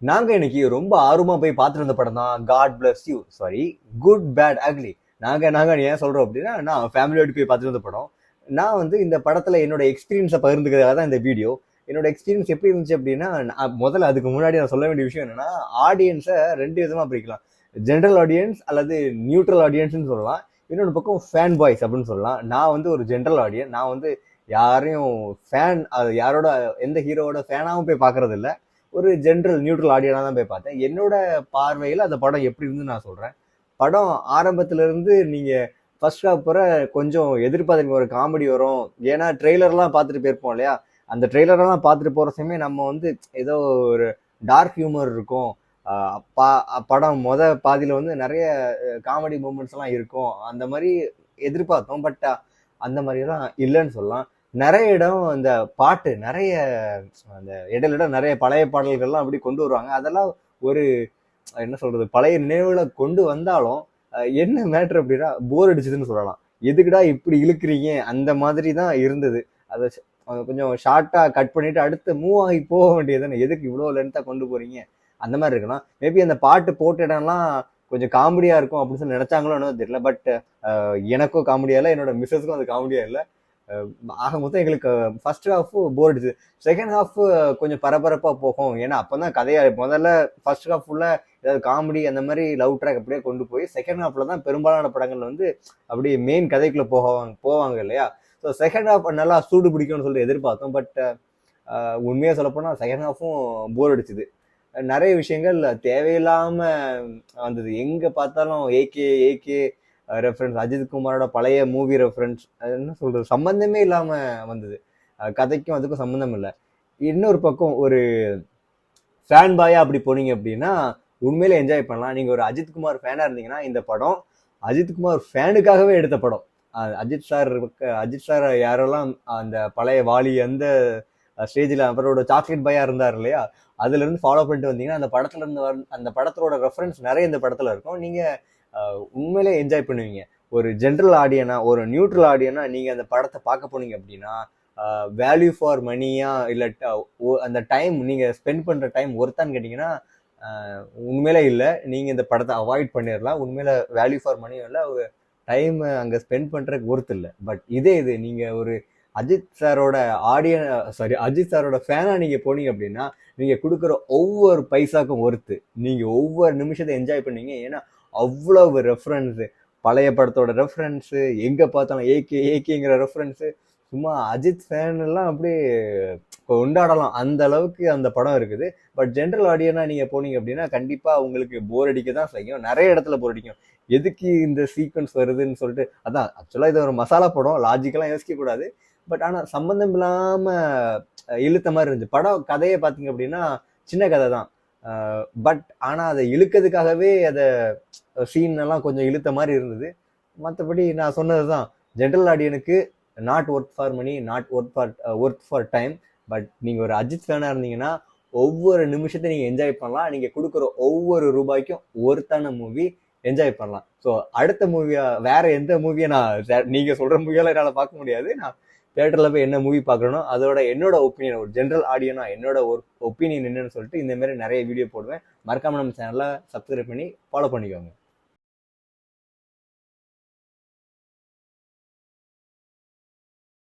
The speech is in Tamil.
நாங்க இன்னைக்கு ரொம்ப ஆர்வமா போய் பார்த்துட்டு இருந்த படம் தான் God bless you, sorry, good bad ugly. நாங்க ஏன் சொல்றோம் அப்படின்னா, நான் ஃபேமிலியோட போய் பார்த்துட்டு இருந்த படம். நான் வந்து இந்த படத்துல என்னோட எக்ஸ்பீரியன்ஸை பகிர்ந்துக்கிறதுக்காக தான் இந்த வீடியோ. என்னோட எக்ஸ்பீரியன்ஸ் எப்படி இருந்துச்சு அப்படின்னா, முதல்ல அதுக்கு முன்னாடி நான் சொல்ல வேண்டிய விஷயம் என்னன்னா, ஆடியன்ஸை ரெண்டு விதமா பிரிக்கலாம். ஜென்ரல் ஆடியன்ஸ் அல்லது நியூட்ரல் ஆடியன்ஸ்னு சொல்லலாம். இன்னொன்று பக்கம் ஃபேன் பாய்ஸ் அப்படின்னு சொல்லலாம். நான் வந்து ஒரு ஜென்ரல் ஆடியன்ஸ். நான் வந்து யாரையும் ஃபேன், அது யாரோட எந்த ஹீரோவோட ஃபேனாகவும் போய் பார்க்கறது இல்லை. ஒரு ஜென்ரல் நியூட்ரல் ஆடியனாக தான் போய் பார்த்தேன். என்னோட பார்வையில் அந்த படம் எப்படி இருந்து நான் சொல்கிறேன். படம் ஆரம்பத்துல இருந்து நீங்கள் ஃபர்ஸ்ட் ஹாஃப் போகிற கொஞ்சம் எதிர்பார்த்தீங்க ஒரு காமெடி வரும். ஏன்னா ட்ரெய்லர்லாம் பார்த்துட்டு போயிருப்போம் இல்லையா. அந்த ட்ரெய்லரெல்லாம் பார்த்துட்டு போகிற சமயம் நம்ம வந்து ஏதோ ஒரு டார்க் ஹியூமர் இருக்கும். படம் பாதியில் வந்து நிறைய காமெடி மூமெண்ட்ஸ் எல்லாம் இருக்கும். அந்த மாதிரி எதிர்பார்த்தோம். பட் அந்த மாதிரிலாம் இல்லைன்னு சொல்லலாம். நிறைய இடம் இந்த பாட்டு நிறைய அந்த இடையில நிறைய பழைய பாடல்கள்லாம் அப்படி கொண்டு வருவாங்க. அதெல்லாம் ஒரு என்ன சொல்றது, பழைய நினைவுகளை கொண்டு வந்தாலும் என்ன மேட்ரு அப்படின்னா போர் அடிச்சதுன்னு சொல்லலாம். எதுக்குடா இப்படி இழுக்கிறீங்க அந்த மாதிரி தான் இருந்தது. அதை கொஞ்சம் ஷார்ட்டா கட் பண்ணிட்டு அடுத்து மூவ் ஆகி போக வேண்டியதுன்னு, எதுக்கு இவ்வளோ லென்த்தா கொண்டு போறீங்க அந்த மாதிரி இருக்கலாம். மேபி அந்த பாட்டு போட்ட இடம்லாம் கொஞ்சம் காமெடியா இருக்கும் அப்படின்னு சொல்லி நினைச்சாங்களோ என்னன்னு தெரியல. பட் எனக்கும் காமெடியா இல்லை, என்னோட மிஸ்ஸஸ்க்கும் அது காமெடியா இல்லை. ஆக மொத்தம் எங்களுக்கு ஃபர்ஸ்ட் ஹாஃப் போர் அடிச்சு. செகண்ட் ஹாஃப் கொஞ்சம் பரபரப்பா போகும். ஏன்னா அப்பதான் கதையா முதல்ல ஃபர்ஸ்ட் ஹாஃப் ஃபுல்லா ஏதாவது காமெடி அந்த மாதிரி லவ் ட்ராக் அப்படியே கொண்டு போய் செகண்ட் ஹாஃப்ல தான் பெரும்பாலான படங்கள் வந்து அப்படியே மெயின் கதைக்குள்ள போவாங்க இல்லையா. ஸோ செகண்ட் ஹாஃப் நல்லா சூடு பிடிக்கும்னு சொல்லி எதிர்பார்த்தோம். பட் உண்மையா சொல்லப்போனா செகண்ட் ஹாஃபும் போர் அடிச்சுது. நிறைய விஷயங்கள் தேவையில்லாம வந்தது. எங்க பார்த்தாலும் ஏகே ஏகே ரெஃபரன்ஸ், அஜித் குமாரோட பழைய மூவி ரெஃபரன்ஸ், என்ன சொல்றது, சம்பந்தமே இல்லாம வந்தது. கதைக்கும் அதுக்கும் சம்பந்தம் இல்லை. இன்னொரு பக்கம் ஒரு ஃபேன் பாயா அப்படி போனீங்க அப்படின்னா உண்மையில என்ஜாய் பண்ணலாம். நீங்க ஒரு அஜித் குமார் ஃபேனா இருந்தீங்கன்னா இந்த படம் அஜித் குமார் ஃபேனுக்காகவே எடுத்த படம். அஜித் சார் யாரெல்லாம் அந்த பழைய வாலி அந்த ஸ்டேஜில் அவரோட சாக்லேட் பாயா இருந்தார் இல்லையா, அதுல இருந்து ஃபாலோ பண்ணிட்டு வந்தீங்கன்னா அந்த படத்துல இருந்து அந்த படத்தோட ரெஃபரன்ஸ் நிறைய இந்த படத்துல இருக்கும். நீங்க உண்மையிலே என்ஜாய் பண்ணுவீங்க. ஒரு ஜென்ரல் ஆடியனா ஒரு நியூட்ரல் ஆடியனா நீங்க அந்த படத்தை பார்க்க போனீங்க அப்படின்னா வேல்யூ ஃபார் மணியா இல்லை அந்த டைம் நீங்க ஸ்பெண்ட் பண்ற டைம் ஒர்த்தான்னு கேட்டீங்கன்னா உண்மையிலே இல்லை. நீங்க இந்த படத்தை அவாய்ட் பண்ணிடலாம். உண்மையில வேல்யூ ஃபார் மணியும் இல்லை, ஒரு டைம் அங்க ஸ்பெண்ட் பண்றதுக்கு ஒர்த் இல்லை. பட் இது நீங்க ஒரு அஜித் சாரோட அஜித் சாரோட ஃபேனா நீங்க போனீங்க அப்படின்னா நீங்க கொடுக்குற ஒவ்வொரு பைசாக்கும் ஒர்த்து. நீங்க ஒவ்வொரு நிமிஷத்தை என்ஜாய் பண்ணீங்க. ஏன்னா அவ்வளவு ரெஃபரன்ஸு, பழைய படத்தோட ரெஃபரன்ஸு, எங்க பார்த்தாலும் ஏகேங்கிற ரெஃபரன்ஸு, சும்மா அஜித் ஃபேன் எல்லாம் அப்படியே கொண்டாடலாம் அந்த அளவுக்கு அந்த படம் இருக்குது. பட் ஜென்ரல் ஆடியனா நீங்க போனீங்க அப்படின்னா கண்டிப்பா உங்களுக்கு போர் அடிக்க தான் செய்யும். நிறைய இடத்துல போர் அடிக்கும். எதுக்கு இந்த சீக்வன்ஸ் வருதுன்னு சொல்லிட்டு. அதான் ஆக்சுவலா இது ஒரு மசாலா படம், லாஜிக்கெல்லாம் யோசிக்க கூடாது. பட் ஆனா சம்பந்தம் இல்லாம இழுத்த மாதிரி இருந்துச்சு. படம் கதையை பார்த்தீங்க அப்படின்னா சின்ன கதை தான். பட் ஆனா அதை இழுக்கிறதுக்காகவே அதை சீன் எல்லாம் கொஞ்சம் இழுத்த மாதிரி இருந்தது. மற்றபடி நான் சொன்னதுதான், ஜென்ரல் ஆடியனுக்கு not worth for money, not worth for time. But நீங்க ஒரு அஜித் ஃபேனா இருந்தீங்கன்னா ஒவ்வொரு நிமிஷத்தையும் நீங்க என்ஜாய் பண்ணலாம். நீங்க கொடுக்குற ஒவ்வொரு ரூபாய்க்கும் ஒருத்தான மூவி என்ஜாய் பண்ணலாம். ஸோ அடுத்த மூவியா வேற எந்த மூவியை நீங்க சொல்ற மூவியால என்னால் பார்க்க முடியாது. நான் தியேட்டர்ல போய் என்ன மூவி பார்க்கணும், அதோட என்னோட ஒப்பீனியன், ஒரு ஜென்ரல் ஆடியனா என்னோட ஒரு ஒப்பீனியன் என்னன்னு சொல்லிட்டு இந்த மாதிரி நிறைய வீடியோ போடுவேன். மறக்காம நம்ம சேனலை சப்ஸ்கிரைப் பண்ணி ஃபாலோ பண்ணிக்கோங்க.